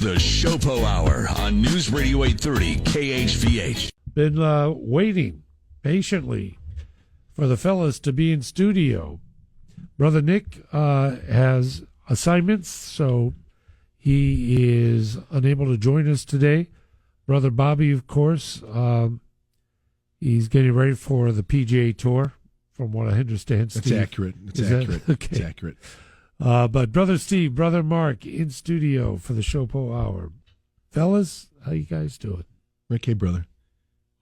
the Shopo Hour on News Radio 830 KHVH. Been waiting patiently for the fellas to be in studio. Brother Nick has assignments, so he is unable to join us today. Brother Bobby, of course, he's getting ready for the PGA Tour, from what I understand. That's accurate. It's accurate. Okay. It's accurate. But Brother Steve, Brother Mark in studio for the Shopo Hour. Fellas, how you guys doing? Rick, hey, brother.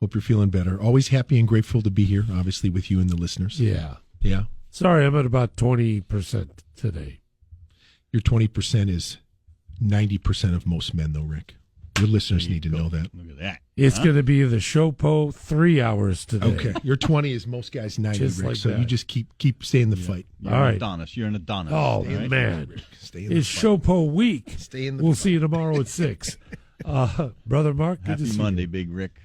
Hope you're feeling better. Always happy and grateful to be here, obviously, with you and the listeners. Yeah. Yeah. Sorry, I'm at about 20% today. Your 20% is 90% of most men, though, Rick. Your listeners need to know that. Look at that. It's going to be the Shopo 3 hours today. Okay. Your 20 is most guys 90, Just Rick. like So that. you just keep staying in the fight. You're All an right. Adonis. You're an Adonis. Oh, right? man. Stay in the It's fight. Shopo week. Stay in the We'll fight. see you tomorrow at 6. Brother Mark, good to Happy see Monday, you. Big Rick.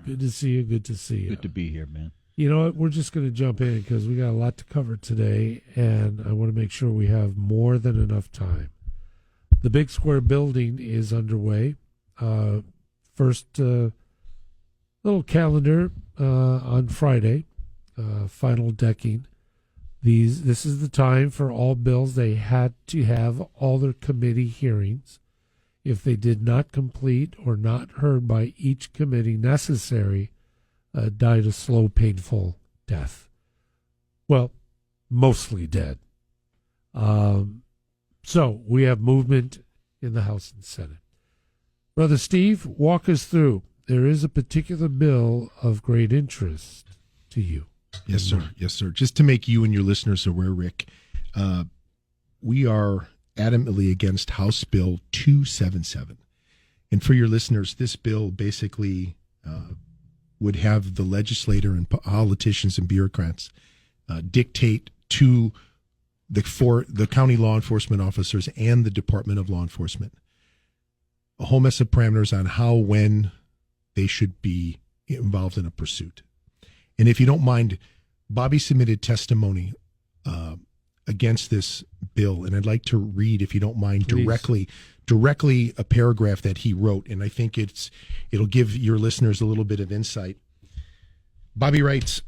Good to see you. Good to see you. Good to be here, man. You know what? We're just going to jump in because we got a lot to cover today, and I want to make sure we have more than enough time. The Big Square Building is underway. First little calendar on Friday, final decking. This is the time for all bills. They had to have all their committee hearings. If they did not complete or not heard by each committee necessary, died a slow, painful death. Well, mostly dead. So we have movement in the House and Senate. Brother Steve, walk us through. There is a particular bill of great interest to you. Yes, sir. Yes, sir. Just to make you and your listeners aware, Rick, we are adamantly against House Bill 277. And for your listeners, this bill basically would have the legislator and politicians and bureaucrats dictate to the county law enforcement officers and the Department of Law Enforcement a whole mess of parameters on how, when they should be involved in a pursuit. And if you don't mind, Bobby submitted testimony against this bill, and I'd like to read, if you don't mind, Please. directly a paragraph that he wrote, and I think it'll give your listeners a little bit of insight. Bobby writes,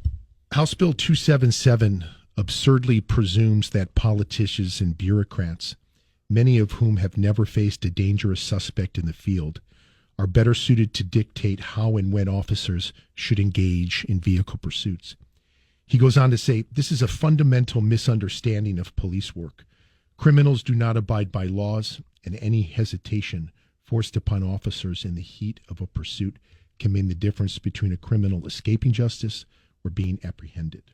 House Bill 277 absurdly presumes that politicians and bureaucrats, many of whom have never faced a dangerous suspect in the field, are better suited to dictate how and when officers should engage in vehicle pursuits. He goes on to say, this is a fundamental misunderstanding of police work. Criminals do not abide by laws, and any hesitation forced upon officers in the heat of a pursuit can mean the difference between a criminal escaping justice or being apprehended,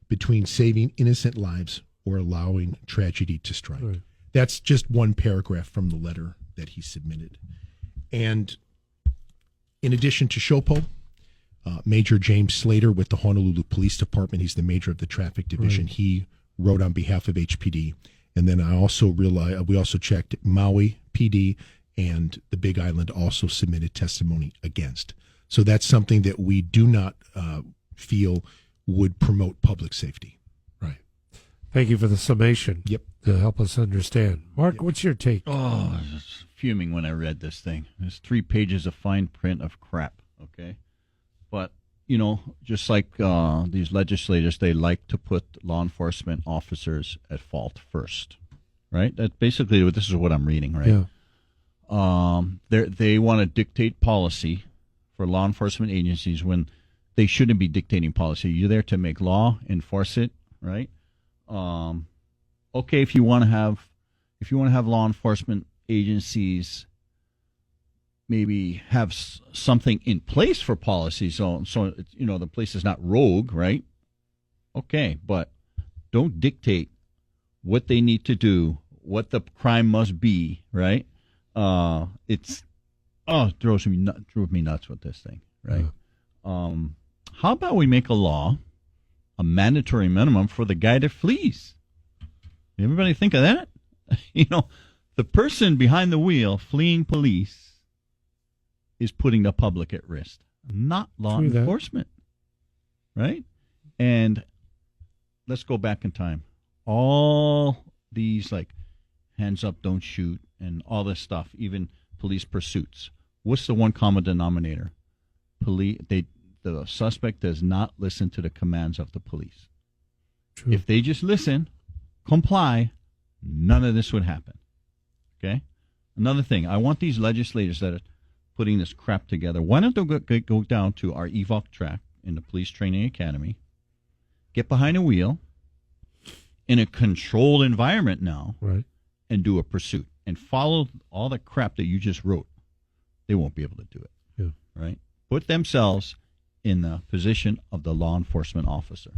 between saving innocent lives or allowing tragedy to strike. Right. That's just one paragraph from the letter that he submitted. And in addition to Shopo, Major James Slater with the Honolulu Police Department, he's the major of the traffic division. Right. He wrote on behalf of HPD. And then I also realized, we also checked Maui PD and the Big Island also submitted testimony against. So that's something that we do not feel would promote public safety. Right. Thank you for the summation. Yep. To help us understand. Mark, Yep. what's your take? Oh, I was just fuming when I read this thing. There's 3 pages of fine print of crap, okay? But, you know, just like these legislators, they like to put law enforcement officers at fault first, right? That's basically this is what I'm reading, right? Yeah. They want to dictate policy for law enforcement agencies when they shouldn't be dictating policy. You're there to make law, enforce it, right? Okay, if you want to have law enforcement agencies maybe have something in place for policy, so you know the place is not rogue, right? Okay, but don't dictate what they need to do, what the crime must be, right? It drove me nuts with this thing, right? Yeah. How about we make a law, a mandatory minimum for the guy that flees? Everybody think of that? You know, the person behind the wheel fleeing police is putting the public at risk, not law enforcement, right? And let's go back in time. All these, like, hands up, don't shoot, and all this stuff, even police pursuits. What's the one common denominator? The suspect does not listen to the commands of the police. True. If they just listen, comply, none of this would happen. Okay? Another thing, I want these legislators that are putting this crap together, why don't they go down to our EVOC track in the Police Training Academy, get behind a wheel in a controlled environment now, Right. and do a pursuit and follow all the crap that you just wrote. They won't be able to do it. Yeah. Right? Put themselves in the position of the law enforcement officer.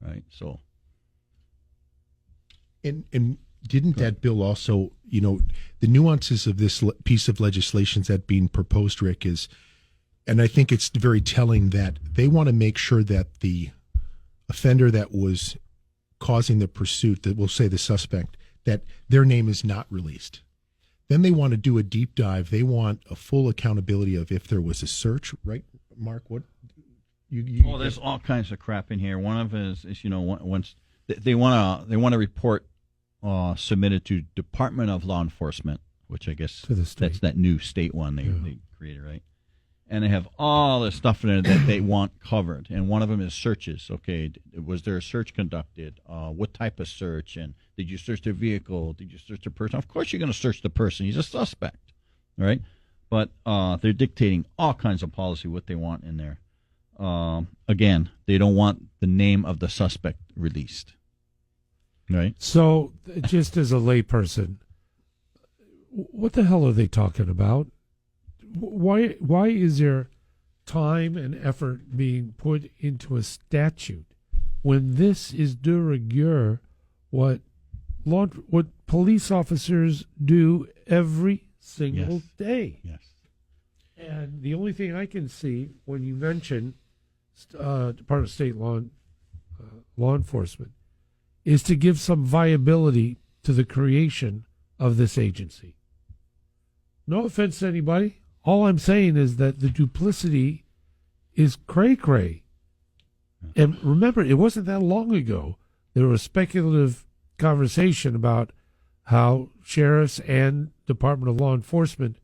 Right? So. And didn't that bill also, the nuances of this piece of legislation that's being proposed, Rick, is, and I think it's very telling that they want to make sure that the offender that was causing the pursuit, that we'll say the suspect, that their name is not released. Then they want to do a deep dive. They want a full accountability of if there was a search, right, Mark? What you there's all kinds of crap in here. One of it is once they want to report submitted to Department of Law Enforcement, which I guess that's that new state one they created, right? And they have all this stuff in there that they want covered. And one of them is searches. Okay, was there a search conducted? What type of search? And did you search the vehicle? Did you search the person? Of course you're going to search the person. He's a suspect, right? But they're dictating all kinds of policy, what they want in there. Again, they don't want the name of the suspect released, right? So, just as a layperson, what the hell are they talking about? Why is there time and effort being put into a statute when this is de rigueur what police officers do every single day? Yes. And the only thing I can see when you mention Department of State law enforcement is to give some viability to the creation of this agency. No offense to anybody. All I'm saying is that the duplicity is cray-cray. And remember, it wasn't that long ago there was speculative conversation about how sheriffs and Department of Law Enforcement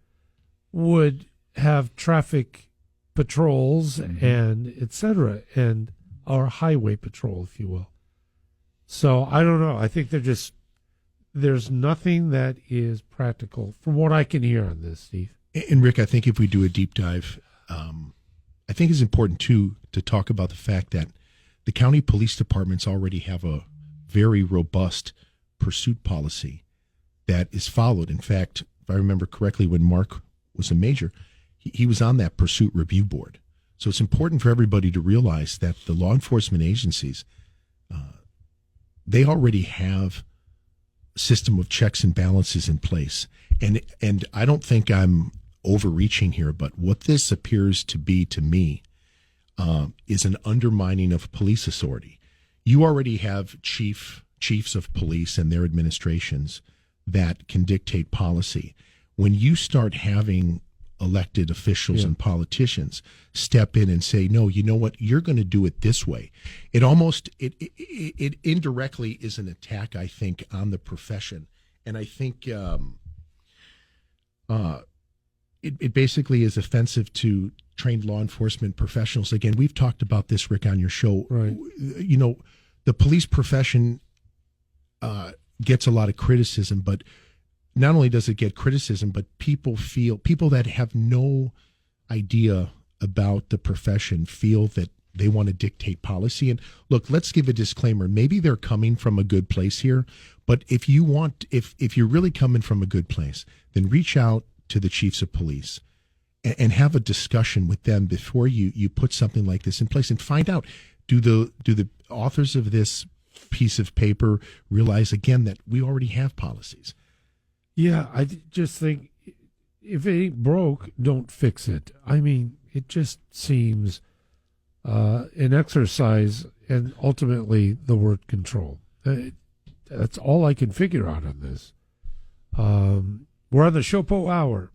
would have traffic patrols and et cetera, and our highway patrol, if you will. So I don't know. I think there's nothing that is practical from what I can hear on this, Steve. And Rick, I think if we do a deep dive, I think it's important too to talk about the fact that the county police departments already have a very robust pursuit policy that is followed. In fact, if I remember correctly, when Mark was a major, he was on that pursuit review board. So it's important for everybody to realize that the law enforcement agencies, they already have a system of checks and balances in place. And I don't think I'm overreaching here, but what this appears to be to me is an undermining of police authority. You already have chiefs of police and their administrations that can dictate policy. When you start having elected officials and politicians step in and say, no, you know what, you're going to do it this way, it indirectly is an attack, I think, on the profession. And I think it basically is offensive to trained law enforcement professionals. Again, we've talked about this, Rick, on your show. Right. The police profession gets a lot of criticism, but not only does it get criticism, but people that have no idea about the profession feel that they want to dictate policy. And look, let's give a disclaimer. Maybe they're coming from a good place here, but if you're really coming from a good place, then reach out to the chiefs of police and have a discussion with them before you put something like this in place, and find out, do the authors of this piece of paper realize, again, that we already have policies? Yeah, I just think if it ain't broke, don't fix it. I mean, it just seems an exercise and ultimately the word control. That's all I can figure out on this. We're on the Shopo Hour.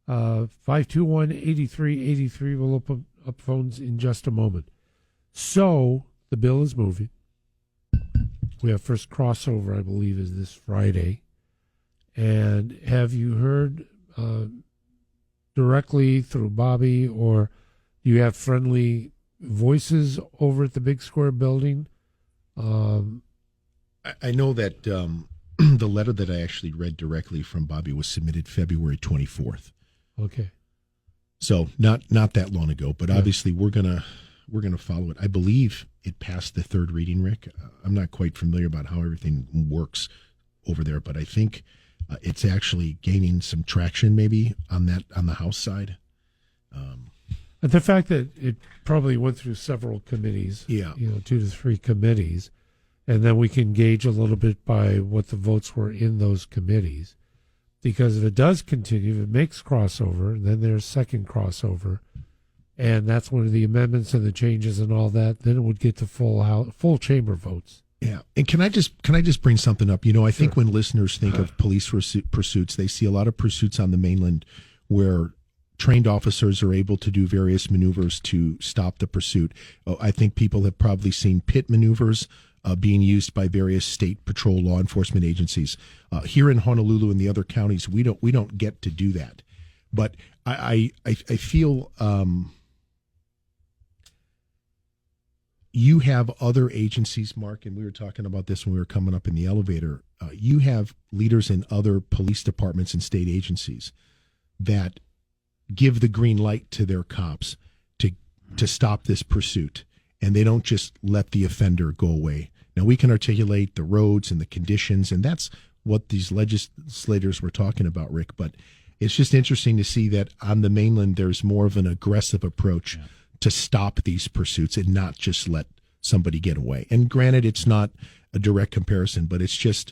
521-8383. We'll open up phones in just a moment. So, the bill is moving. We have first crossover, I believe, is this Friday. And have you heard directly through Bobby, or do you have friendly voices over at the Big Square building? I know that the letter that I actually read directly from Bobby was submitted February 24th. Okay. So not that long ago, but obviously we're gonna follow it. I believe it passed the third reading, Rick. I'm not quite familiar about how everything works over there, but I think it's actually gaining some traction maybe on the House side. The fact that it probably went through several committees, 2 to 3 committees, and then we can gauge a little bit by what the votes were in those committees. Because if it does continue, if it makes crossover, then there's second crossover, and that's one of the amendments and the changes and all that, then it would get to full chamber votes. Yeah, and can I just bring something up? I think when listeners think of police pursuits, they see a lot of pursuits on the mainland where trained officers are able to do various maneuvers to stop the pursuit. I think people have probably seen pit maneuvers being used by various state patrol law enforcement agencies. Here in Honolulu and the other counties, we don't get to do that. But I feel you have other agencies, Mark, and we were talking about this when we were coming up in the elevator. You have leaders in other police departments and state agencies that give the green light to their cops to stop this pursuit, and they don't just let the offender go away. Now, we can articulate the roads and the conditions, and that's what these legislators were talking about, Rick, but it's just interesting to see that on the mainland there's more of an aggressive approach to stop these pursuits and not just let somebody get away. And granted, it's not a direct comparison, but it's just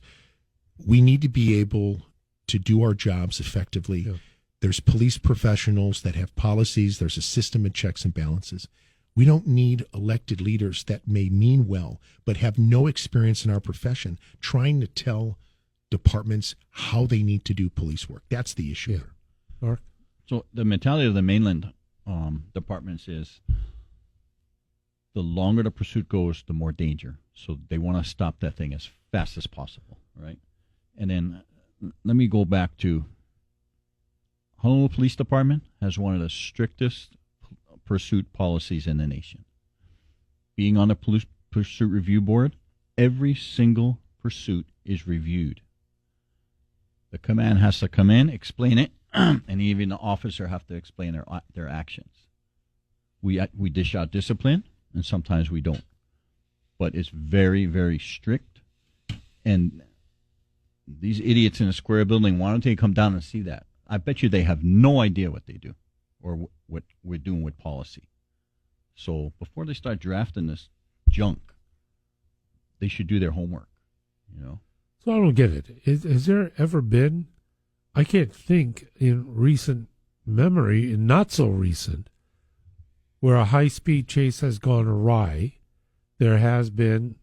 we need to be able to do our jobs effectively. Yeah. There's police professionals that have policies. There's a system of checks and balances. We don't need elected leaders that may mean well, but have no experience in our profession trying to tell departments how they need to do police work. That's the issue here. Mark? So the mentality of the mainland departments is the longer the pursuit goes, the more danger. So they want to stop that thing as fast as possible, right? And then let me go back to Honolulu Police Department has one of the strictest pursuit policies in the nation. Being on the Police Pursuit Review Board, every single pursuit is reviewed. The command has to come in, explain it, and even the officer have to explain their actions. We dish out discipline, and sometimes we don't. But it's very, very strict. And these idiots in the square building, why don't they come down and see that? I bet you they have no idea what they do or what we're doing with policy. So before they start drafting this junk, they should do their homework, So I don't get it. Has there ever been, I can't think in recent memory, and not so recent, where a high-speed chase has gone awry. There has been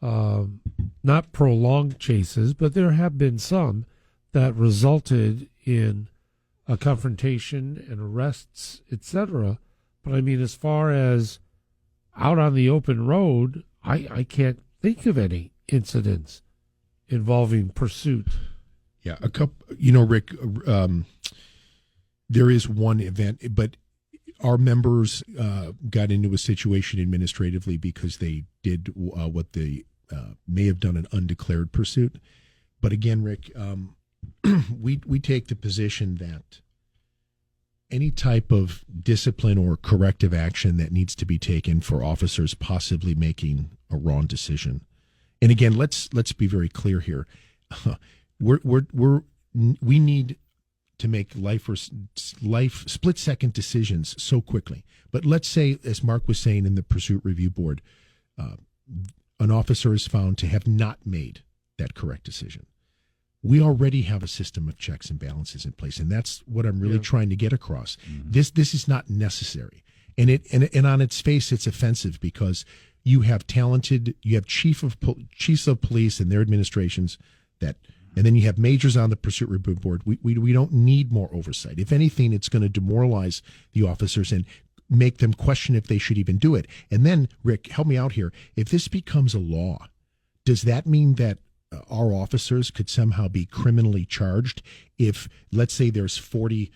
not prolonged chases, but there have been some that resulted in a confrontation and arrests, etc. But I mean, as far as out on the open road, I can't think of any incidents involving pursuit. Yeah, a couple. Rick, there is one event, but our members got into a situation administratively because they did what they may have done an undeclared pursuit. But again, Rick, we take the position that any type of discipline or corrective action that needs to be taken for officers possibly making a wrong decision. And again, let's be very clear here. We need to make life split-second decisions so quickly. But let's say, as Mark was saying in the Pursuit Review Board, an officer is found to have not made that correct decision. We already have a system of checks and balances in place, and that's what I'm really trying to get across. Mm-hmm. This is not necessary, and on its face, it's offensive because you have chiefs of police and their administrations and then you have majors on the Pursuit Review Board. We don't need more oversight. If anything, it's going to demoralize the officers and make them question if they should even do it. And then, Rick, help me out here. If this becomes a law, does that mean that our officers could somehow be criminally charged if, let's say, there's 40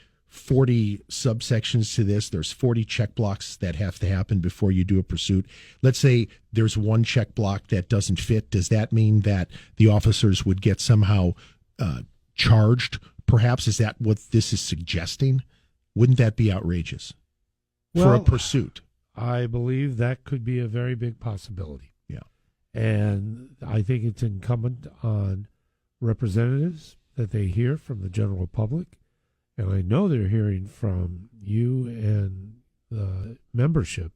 subsections to this. There's 40 check blocks that have to happen before you do a pursuit. Let's say there's one check block that doesn't fit. Does that mean that the officers would get somehow charged? Perhaps, is that what this is suggesting? Wouldn't that be outrageous for a pursuit? I believe that could be a very big possibility. Yeah. And I think it's incumbent on representatives that they hear from the general public. And I know they're hearing from you and the membership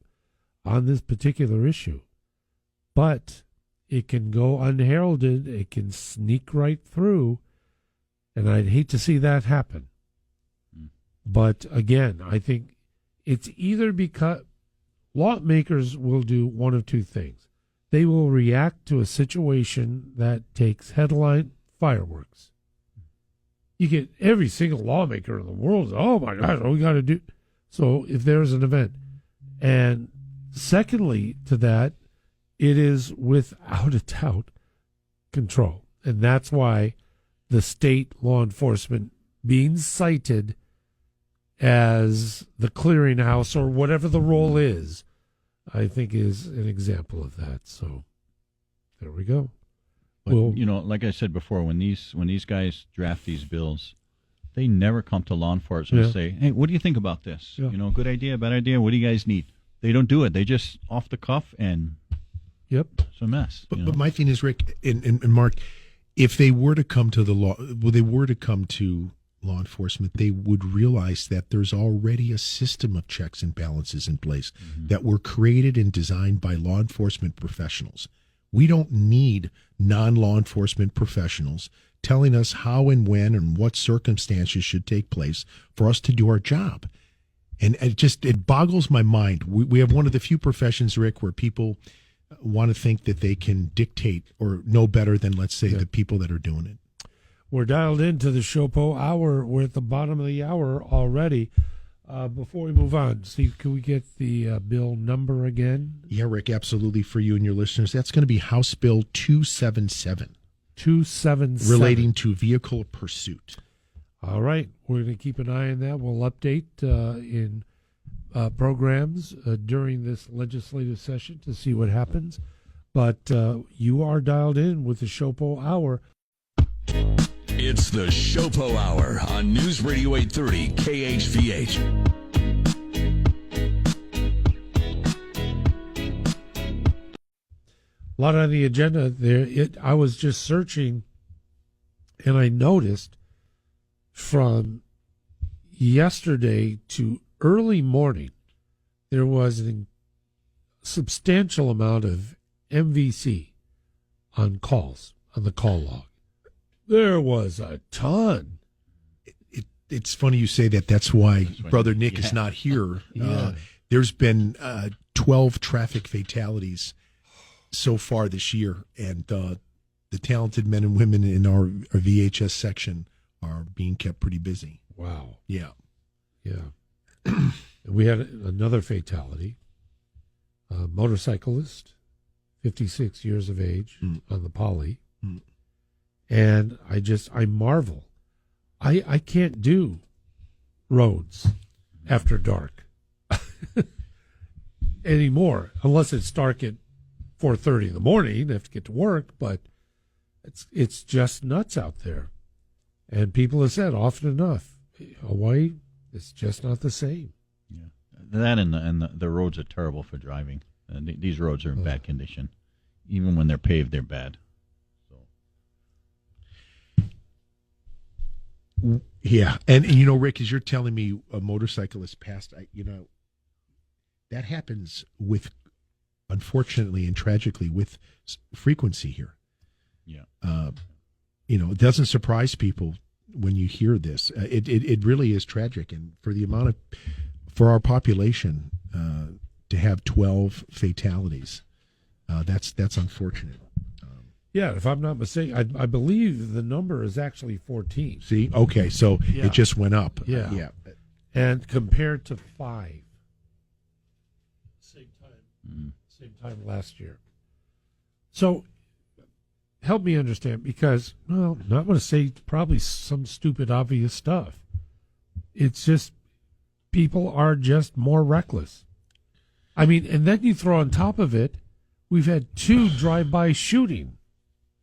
on this particular issue. But it can go unheralded. It can sneak right through. And I'd hate to see that happen. But again, I think it's either because lawmakers will do one of two things. They will react to a situation that takes headline fireworks. You get every single lawmaker in the world, oh my gosh, what we got to do? So if there's an event. And secondly to that, it is without a doubt control. And that's why the state law enforcement being cited as the clearinghouse or whatever the role is, I think is an example of that. So there we go. But, Well, like I said before, when these guys draft these bills, they never come to law enforcement and say, hey, what do you think about this? Yeah. Good idea, bad idea, what do you guys need? They don't do it. They just off the cuff, and it's a mess. But my thing is, Rick and Mark, if they were to come to law enforcement, they would realize that there's already a system of checks and balances in place that were created and designed by law enforcement professionals. We don't need non-law enforcement professionals telling us how and when and what circumstances should take place for us to do our job. And it boggles my mind. We have one of the few professions, Rick, where people want to think that they can dictate or know better than, let's say, the people that are doing it. we're dialed into the Shopo Hour. We're at the bottom of the hour already. Before we move on, Steve, can we get the bill number again? Yeah, Rick, absolutely, for you and your listeners. That's going to be House Bill 277. 277. Relating to vehicle pursuit. All right. We're going to keep an eye on that. We'll update in programs during this legislative session to see what happens. But you are dialed in with the Shopo Hour. It's the Shopo Hour on News Radio 830 KHVH. A lot on the agenda there. I was just searching, and I noticed from yesterday to early morning, there was a substantial amount of MVC on calls, on the call log. There was a ton. It's funny you say that. That's why Brother Nick is not here. There's been 12 traffic fatalities so far this year, and the talented men and women in our VHS section are being kept pretty busy. Wow. Yeah. We had another fatality. A motorcyclist, 56 years of age, on the Poly. And I marvel. I can't do roads after dark anymore, unless it's dark at 4:30 in the morning. I have to get to work, but it's just nuts out there. And people have said often enough, Hawaii, it's just not the same. Yeah, that and the roads are terrible for driving. These roads are in bad condition. Even when they're paved, they're bad. Yeah, and Rick, as you're telling me a motorcyclist passed, that happens with, unfortunately and tragically, with frequency here. Yeah. It doesn't surprise people when you hear this. It really is tragic, and for our population to have 12 fatalities, that's unfortunate. Yeah, if I'm not mistaken, I believe the number is actually 14. See, okay, so it just went up. Yeah. And compared to 5, same time last year. So help me understand, because, well, I'm not going to say probably some stupid, obvious stuff. It's just people are just more reckless. I mean, and then you throw on top of it, we've had 2 drive-by shooting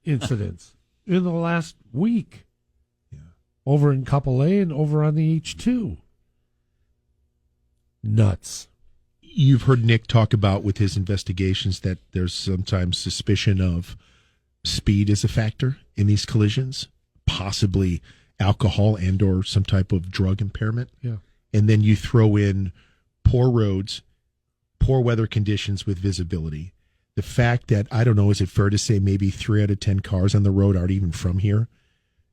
incidents in the last week. Yeah. Over in Couple A and over on the H2. Nuts. You've heard Nick talk about with his investigations that there's sometimes suspicion of speed is a factor in these collisions, possibly alcohol and or some type of drug impairment. Yeah. And then you throw in poor roads, poor weather conditions with visibility. The fact that, I don't know, is it fair to say maybe 3 out of 10 cars on the road aren't even from here?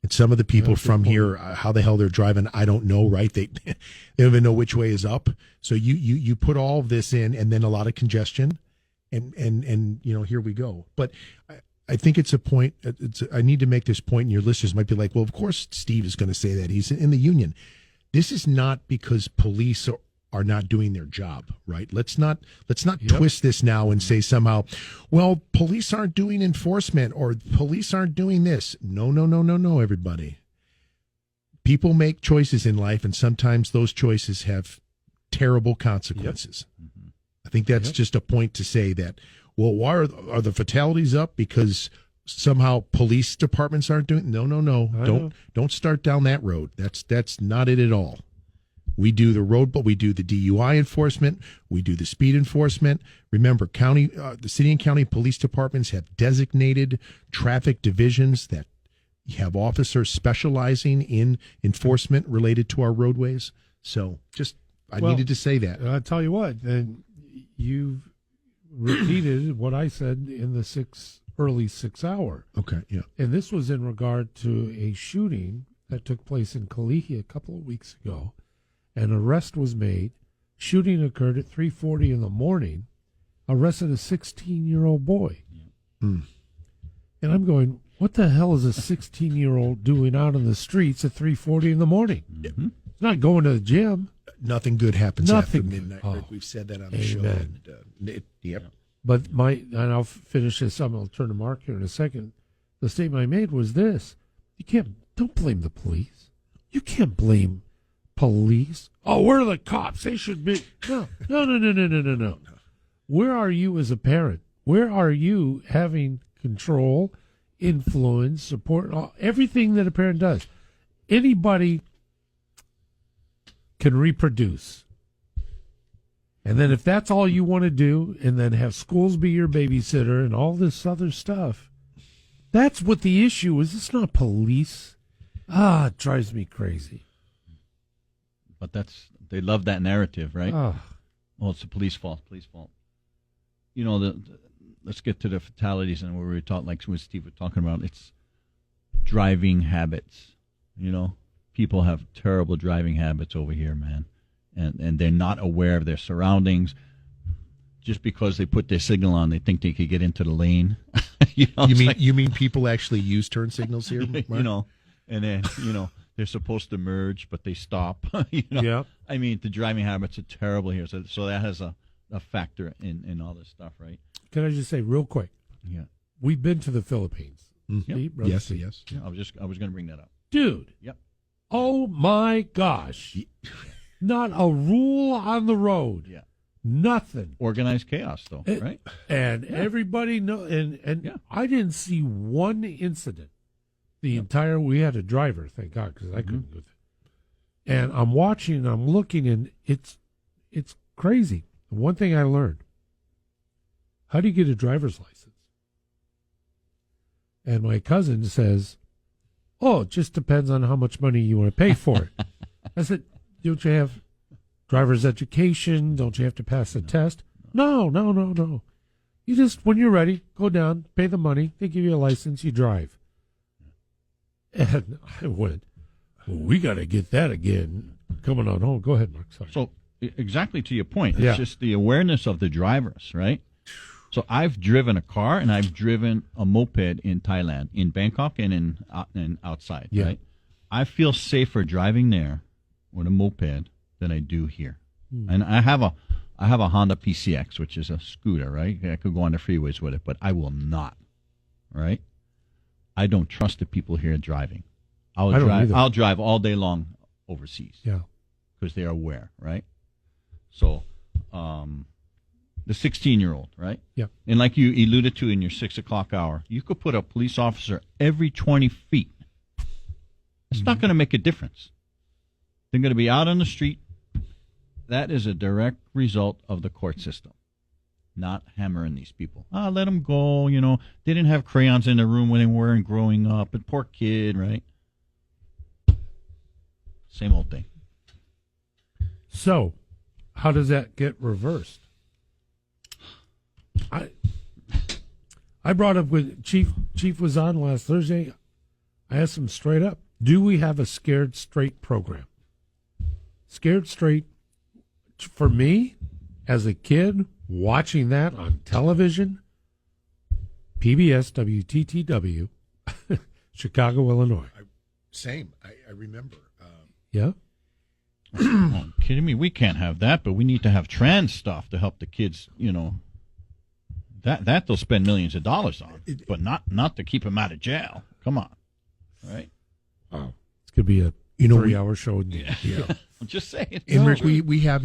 And some of the people from here, how the hell they're driving, I don't know, right? They don't even know which way is up. So you put all of this in, and then a lot of congestion, and here we go. But I think it's a point. I need to make this point, and your listeners might be like, well, of course Steve is going to say that. He's in the union. This is not because police are not doing their job, right? Let's not twist this now and say somehow, well, police aren't doing enforcement or police aren't doing this. No, everybody. People make choices in life, and sometimes those choices have terrible consequences. Yep. Mm-hmm. I think that's just a point to say that, well, why are the fatalities up? Because somehow police departments aren't doing. No. Don't start down that road. That's not it at all. We do the road, but we do the DUI enforcement. We do the speed enforcement. Remember, the city and county police departments have designated traffic divisions that have officers specializing in enforcement related to our roadways. So I needed to say that. I'll tell you what, and you've repeated what I said in the early 6 hour. Okay, yeah. And this was in regard to a shooting that took place in Kalihi a couple of weeks ago. An arrest was made. Shooting occurred at 3:40 in the morning. Arrested a 16-year-old boy. Mm. And I'm going, what the hell is a 16-year-old doing out on the streets at 3:40 in the morning? Mm-hmm. It's not going to the gym. Nothing good happens Nothing. after midnight. Oh, We've said that on the amen. show. And, yep. But and I'll finish this up. I'll turn to Mark here in a second. The statement I made was this: don't blame the police. You can't blame police. Oh, we're the cops. They should be. No. Where are you as a parent? Where are you having control, influence, support, everything that a parent does? Anybody can reproduce. And then if that's all you want to do, and then have schools be your babysitter and all this other stuff, that's what the issue is. It's not police. It drives me crazy. But they love that narrative, right? Oh. Well, it's the police fault. Let's get to the fatalities and where we were talking, like what Steve was talking about. It's driving habits. People have terrible driving habits over here, man, and they're not aware of their surroundings. Just because they put their signal on, they think they could get into the lane. You mean people actually use turn signals here, Mark? And then they're supposed to merge, but they stop. Yeah. I mean, the driving habits are terrible here, so that has a factor in all this stuff, right? Can I just say real quick? Yeah. We've been to the Philippines. Mm-hmm. Yes. Yeah, I was going to bring that up, dude. Yep. Oh my gosh! Not a rule on the road. Yeah. Nothing. Organized chaos, though, right? And everybody know. And I didn't see one incident. The entire, we had a driver, thank God, because I couldn't do it. And I'm watching, I'm looking, and it's crazy. One thing I learned: how do you get a driver's license? And my cousin says, "Oh, it just depends on how much money you want to pay for it." I said, "Don't you have driver's education? Don't you have to pass a test?" No. You just, when you're ready, go down, pay the money, they give you a license, you drive. And I went, well, we got to get that again coming on home. Go ahead, Mark. Sorry. So exactly to your point, it's just the awareness of the drivers, right? So I've driven a car and I've driven a moped in Thailand, in Bangkok and in outside, right? I feel safer driving there with a moped than I do here. And I have a Honda PCX, which is a scooter, right? I could go on the freeways with it, but I will not, right? I don't trust the people here driving. I don't either. I'll drive all day long overseas. Yeah. Because they're aware, right? So, the 16-year-old, right? Yeah. And like you alluded to in your 6 o'clock hour, you could put a police officer every 20 feet. It's not going to make a difference. They're going to be out on the street. That is a direct result of the court system, not hammering these people. Let them go, They didn't have crayons in the room when they were growing up. And poor kid, right? Same old thing. So, how does that get reversed? I brought up with Chief was on last Thursday. I asked him straight up, do we have a Scared Straight program? Scared Straight, for me, as a kid, watching that on television, PBS, WTTW, Chicago, Illinois. Same. I remember. Yeah? Oh, kidding me? We can't have that, but we need to have trans stuff to help the kids, That they'll spend millions of dollars on, but not to keep them out of jail. Come on. Right? Wow. It's going to be a 3-hour show. Yeah. I'm just saying. And Rick, we have,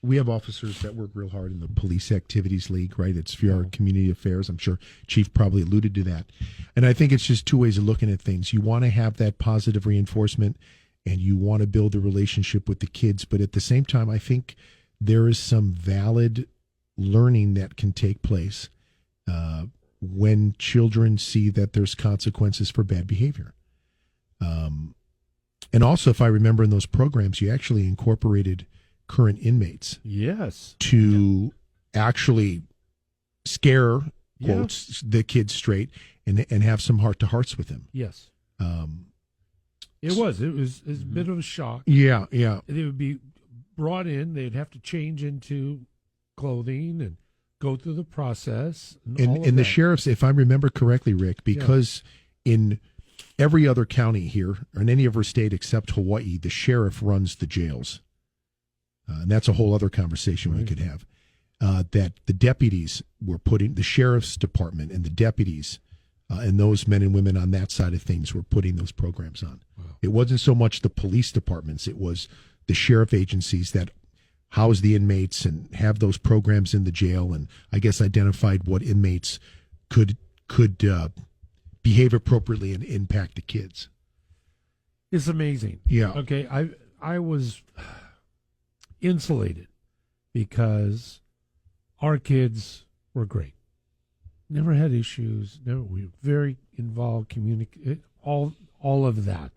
we have officers that work real hard in the Police Activities League, right? It's for our community affairs. I'm sure Chief probably alluded to that. And I think it's just two ways of looking at things. You want to have that positive reinforcement and you want to build a relationship with the kids. But at the same time, I think there is some valid learning that can take place when children see that there's consequences for bad behavior. And also, if I remember in those programs, you actually incorporated current inmates. Yes. To actually scare, quotes, the kids straight and have some heart-to-hearts with them. Yes. It was a bit of a shock. Yeah. They would be brought in. They'd have to change into clothing and go through the process. And the sheriffs, if I remember correctly, Rick, because in every other county here, or in any other state except Hawaii, the sheriff runs the jails. And that's a whole other conversation we could have. That the deputies were putting, the sheriff's department and the deputies and those men and women on that side of things were putting those programs on. Wow. It wasn't so much the police departments, it was the sheriff agencies that house the inmates and have those programs in the jail, and I guess identified what inmates could behave appropriately and impact the kids. It's amazing. Yeah. Okay, I was insulated because our kids were great. Never had issues. We were very involved, communicate, all of that,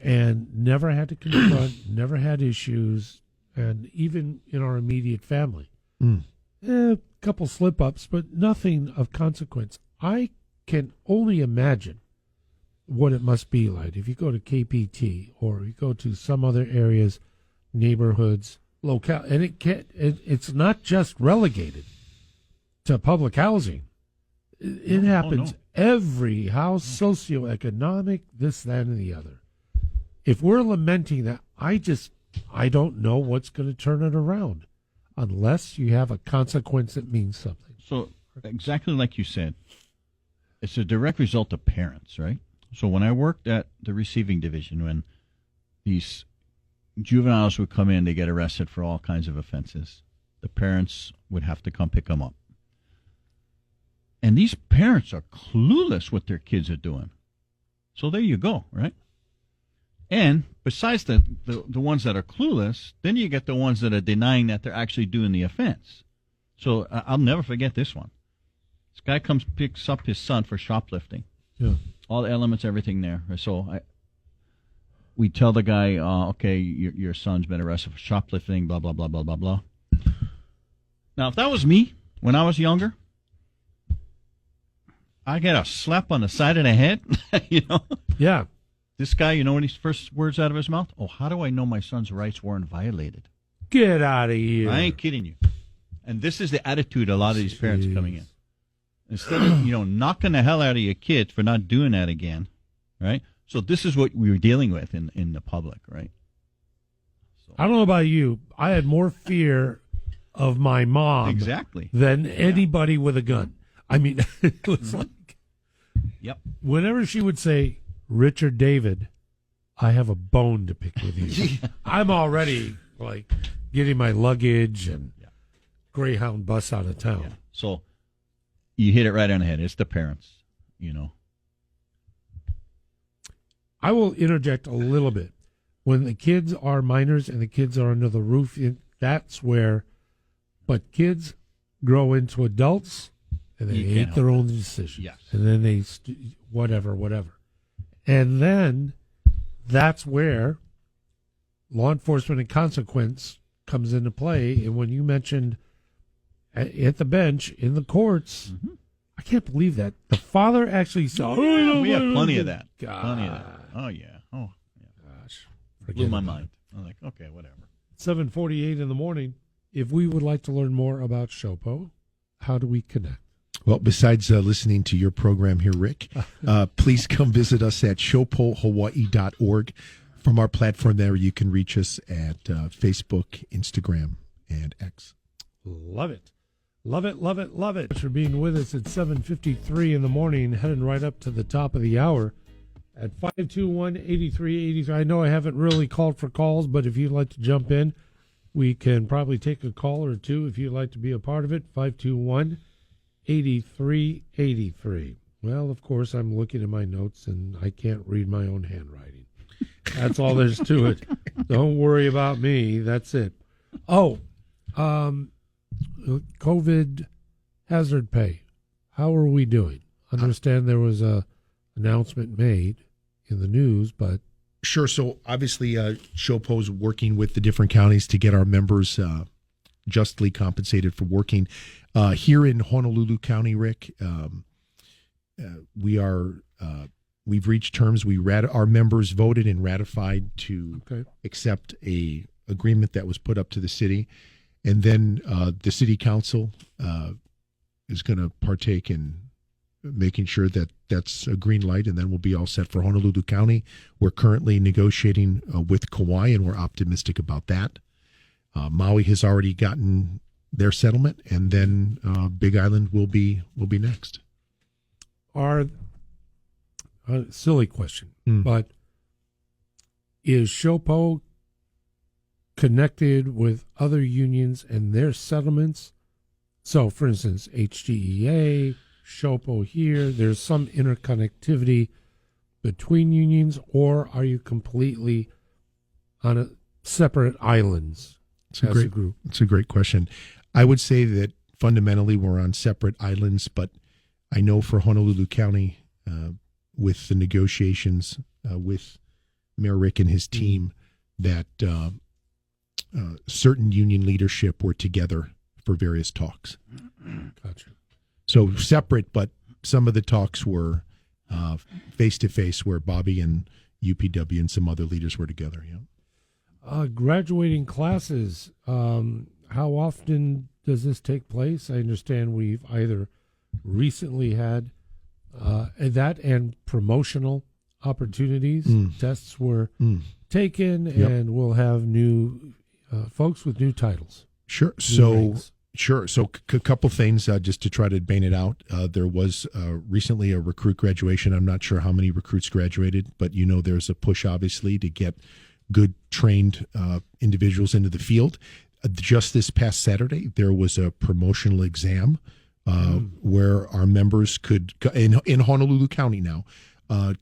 and never had to confront. Never had issues. And even in our immediate family, a couple slip-ups, but nothing of consequence. I can only imagine what it must be like if you go to KPT or you go to some other areas, neighborhoods, locale, and it's not just relegated to public housing. It happens every house, socioeconomic, this, that, and the other. If we're lamenting that, I don't know what's going to turn it around unless you have a consequence that means something. So exactly like you said, it's a direct result of parents, right? So when I worked at the receiving division, when these juveniles would come in, they get arrested for all kinds of offenses. The parents would have to come pick them up. And these parents are clueless what their kids are doing. So there you go, right? And besides the ones that are clueless, then you get the ones that are denying that they're actually doing the offense. So I'll never forget this one. This guy picks up his son for shoplifting. Yeah. All the elements, everything there. So we tell the guy, okay, your son's been arrested for shoplifting, blah, blah, blah, blah, blah, blah. Now, if that was me when I was younger, I get a slap on the side of the head, Yeah. This guy, when his first words out of his mouth? Oh, how do I know my son's rights weren't violated? Get out of here. I ain't kidding you. And this is the attitude of a lot of these parents coming in. Instead of, knocking the hell out of your kids for not doing that again, right? So this is what we were dealing with in the public, right? So. I don't know about you. I had more fear of my mom exactly than anybody with a gun. I mean, it was like, Yep. Whenever she would say, Richard David, I have a bone to pick with you. I'm already like getting my luggage and Greyhound bus out of town. Yeah. So you hit it right on the head. It's the parents, I will interject a little bit. When the kids are minors and the kids are under the roof, that's where, but kids grow into adults and they make their own decisions. Yes. And then they, whatever. And then that's where law enforcement and consequence comes into play. And when you mentioned at the bench in the courts, I can't believe that the father actually saw. We have plenty of that. God. Plenty of that. Oh yeah. Oh yeah. Gosh, Blew my mind. I'm like, okay, whatever. 7:48 in the morning. If we would like to learn more about Shopo, how do we connect? Well, besides listening to your program here, Rick, please come visit us at shopohawaii.org. From our platform there, you can reach us at Facebook, Instagram, and X. Love it. Love it, love it, love it. Thanks for being with us at 7:53 in the morning, heading right up to the top of the hour at 521-8383. I know I haven't really called for calls, but if you'd like to jump in, we can probably take a call or two if you'd like to be a part of it. 521-8383. Well, of course, I'm looking at my notes, and I can't read my own handwriting. That's all there's to it. Don't worry about me. That's it. Oh, COVID hazard pay. How are we doing? Understand there was a announcement made in the news, but sure. So obviously, Shopo's working with the different counties to get our members justly compensated for working. Here in Honolulu County, Rick, we've reached terms. Our members voted and ratified to accept a agreement that was put up to the city. And then the city council is going to partake in making sure that that's a green light, and then we'll be all set for Honolulu County. We're currently negotiating with Kauai, and we're optimistic about that. Maui has already gotten their settlement, and then Big Island will be next. Silly question, but is Shopo connected with other unions and their settlements? So, for instance, HGEA, Shopo here, there's some interconnectivity between unions, or are you completely on a separate islands as a group? It's a great question. I would say that fundamentally we're on separate islands, but I know for Honolulu County, with the negotiations with Mayor Rick and his team, that certain union leadership were together for various talks. Gotcha. So separate, but some of the talks were face-to-face, where Bobby and UPW and some other leaders were together. Yeah. Graduating classes, how often does this take place? I understand we've either recently had that and promotional opportunities. Tests were taken, and we'll have new folks with new titles. Sure. So a couple things just to try to bang it out. There was recently a recruit graduation. I'm not sure how many recruits graduated, but there's a push, obviously, to get good trained individuals into the field. Just this past Saturday, there was a promotional exam where our members could go, in Honolulu County now,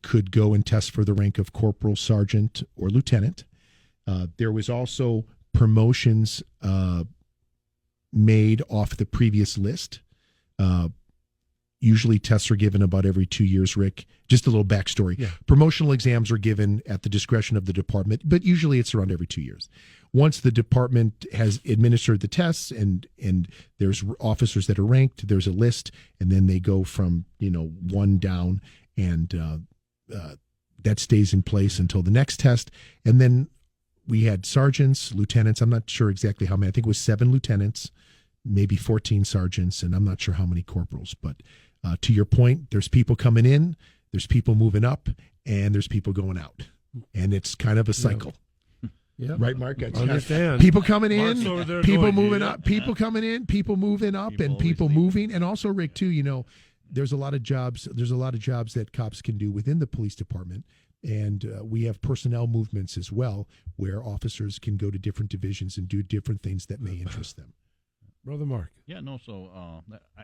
could go and test for the rank of corporal, sergeant, or lieutenant. There was also promotions made off the previous list. Usually tests are given about every 2 years, Rick. Just a little backstory. Yeah. Promotional exams are given at the discretion of the department, but usually it's around every 2 years. Once the department has administered the tests and there's officers that are ranked, there's a list, and then they go from, one down, and that stays in place until the next test. And then we had sergeants, lieutenants. I'm not sure exactly how many. I think it was 7 lieutenants, maybe 14 sergeants, and I'm not sure how many corporals. But to your point, there's people coming in, there's people moving up, and there's people going out. And it's kind of a cycle. Yeah. Right, Mark? I understand. People coming in, people moving yeah. up, people coming in, people moving up, and people moving. And also, Rick, too, there's a lot of jobs. There's a lot of jobs that cops can do within the police department, and we have personnel movements as well, where officers can go to different divisions and do different things that may interest them. Brother Mark. Yeah, no. So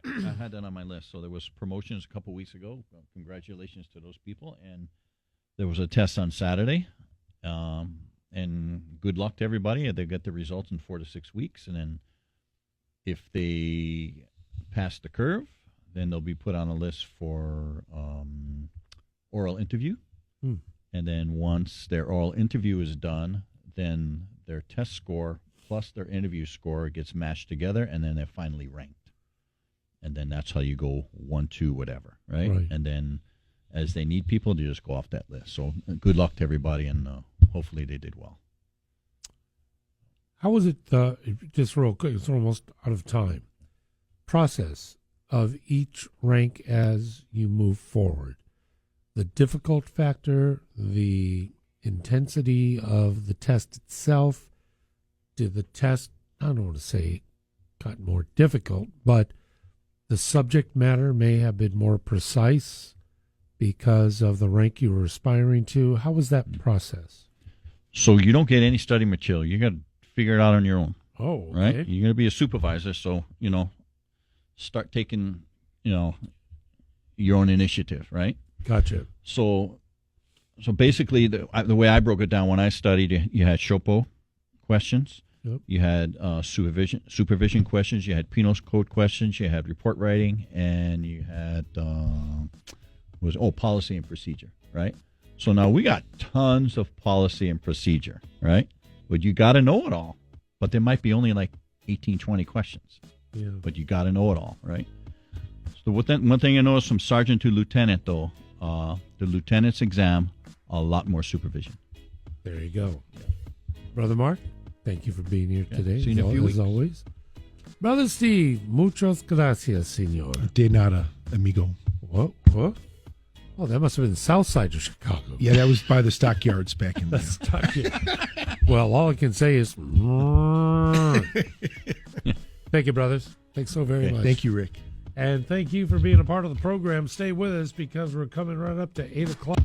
I had that on my list. So there was promotions a couple weeks ago. Congratulations to those people. And there was a test on Saturday. And good luck to everybody. They get the results in 4 to 6 weeks, and then if they pass the curve, then they'll be put on a list for oral interview. And then once their oral interview is done, then their test score plus their interview score gets matched together, and then they're finally ranked. And then that's how you go 1, 2, whatever, right? And then as they need people, they just go off that list. So good luck to everybody, and hopefully they did well. How was it, just real quick, it's almost out of time, process of each rank as you move forward? The difficult factor, the intensity of the test itself, did the test, I don't want to say got more difficult, but the subject matter may have been more precise because of the rank you were aspiring to. How was that process? So you don't get any study material. You got to figure it out on your own. Oh, okay. Right? You're going to be a supervisor, so, start taking, your own initiative, right? Gotcha. So basically, the way I broke it down when I studied, you had Shopo questions. Yep. You had supervision questions. You had penal code questions. You had report writing, and you had policy and procedure, right? So now we got tons of policy and procedure, right? But you got to know it all. But there might be only like 18, 20 questions. Yeah. But you got to know it all, right? So one thing I noticed from sergeant to lieutenant, though, the lieutenant's exam, a lot more supervision. There you go. Brother Mark, thank you for being here today. See you in a few weeks. As always. Brother Steve, muchas gracias, senor. De nada, amigo. What? Oh, that must have been the south side of Chicago. Yeah, that was by the stockyards back in there. Well, all I can say is thank you, brothers. Thanks so very much. Thank you, Rick. And thank you for being a part of the program. Stay with us because we're coming right up to 8 o'clock.